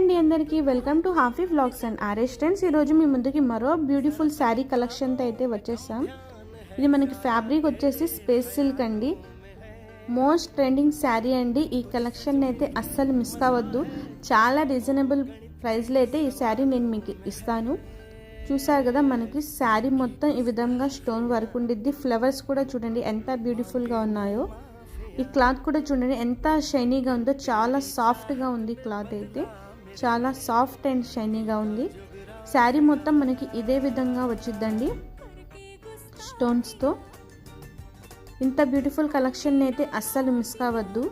అండి అందరికీ welcome to హాఫీ వ్లాగ్స్ అండ్ ఆర్ఎస్ ట్రెండ్స్। ఈరోజు మీ ముందుకి మరో బ్యూటిఫుల్ శారీ కలెక్షన్తో అయితే వచ్చేసాం। ఇది మనకి ఫ్యాబ్రిక్ వచ్చేసి స్పేస్ సిల్క్ అండి, మోస్ట్ ట్రెండింగ్ శారీ అండి। ఈ కలెక్షన్ అయితే అస్సలు మిస్ కావద్దు, చాలా రీజనబుల్ ప్రైస్లో అయితే ఈ శారీ నేను మీకు ఇస్తాను। చూసారు కదా, మనకి శారీ మొత్తం ఈ విధంగా స్టోన్ వర్క్ ఉండిద్ది। ఫ్లవర్స్ కూడా చూడండి ఎంత బ్యూటిఫుల్గా ఉన్నాయో। ఈ క్లాత్ కూడా చూడండి ఎంత షైనీగా ఉందో, చాలా సాఫ్ట్గా ఉంది క్లాత్ అయితే, చాలా సాఫ్ట్ అండ్ షైనీగా ఉంది। శారీ మొత్తం మనకి ఇదే విధంగా వచ్చిద్దండి స్టోన్స్తో। ఇంత బ్యూటిఫుల్ కలెక్షన్ అయితే అస్సలు మిస్ కావద్దు,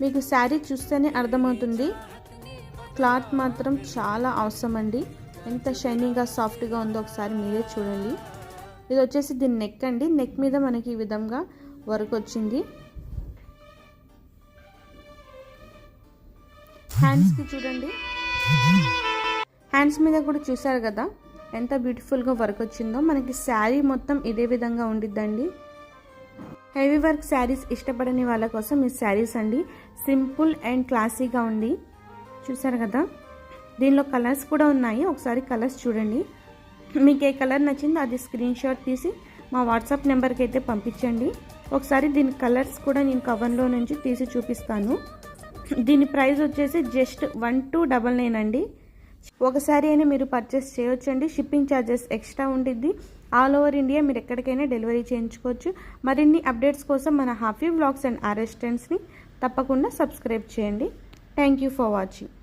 మీకు శారీ చూస్తేనే అర్థమవుతుంది। క్లాత్ మాత్రం చాలా అవసరం అండి, ఎంత షైనీగా సాఫ్ట్గా ఉందో ఒకసారి మీరే చూడండి। ఇది వచ్చేసి దీని నెక్ అండి, నెక్ మీద మనకి ఈ విధంగా వర్క్ వచ్చింది। హ్యాండ్స్కి చూడండి, హ్యాండ్స్ మీద కూడా చూసారు కదా ఎంత బ్యూటిఫుల్గా వర్క్ వచ్చిందో। మనకి శారీ మొత్తం ఇదే విధంగా ఉండిద్దండి। హెవీ వర్క్ శారీస్ ఇష్టపడని వాళ్ళ కోసం ఈ శారీస్ అండి, సింపుల్ అండ్ క్లాసీగా ఉంది। చూసారు కదా, దీనిలో కలర్స్ కూడా ఉన్నాయి, ఒకసారి కలర్స్ చూడండి। మీకు ఏ కలర్ నచ్చిందో అది స్క్రీన్ షాట్ తీసి మా వాట్సాప్ నెంబర్కి అయితే పంపించండి। ఒకసారి దీని కలర్స్ కూడా నేను కవర్లో నుంచి తీసి చూపిస్తాను। దీని ప్రైస్ వచ్చేసి జస్ట్ 1299 అండి। ఒకసారి అయినా మీరు పర్చేస్ చేయొచ్చండి, షిప్పింగ్ ఛార్జెస్ ఎక్స్ట్రా ఉండిద్ది। ఆల్ ఓవర్ ఇండియా మీరు ఎక్కడికైనా డెలివరీ చేయించుకోవచ్చు। మరిన్ని అప్డేట్స్ కోసం మన హాఫీ వ్లాగ్స్ అండ్ ఆర్ఎస్ ట్రెండ్స్ని తప్పకుండా సబ్స్క్రైబ్ చేయండి। Thank you for watching.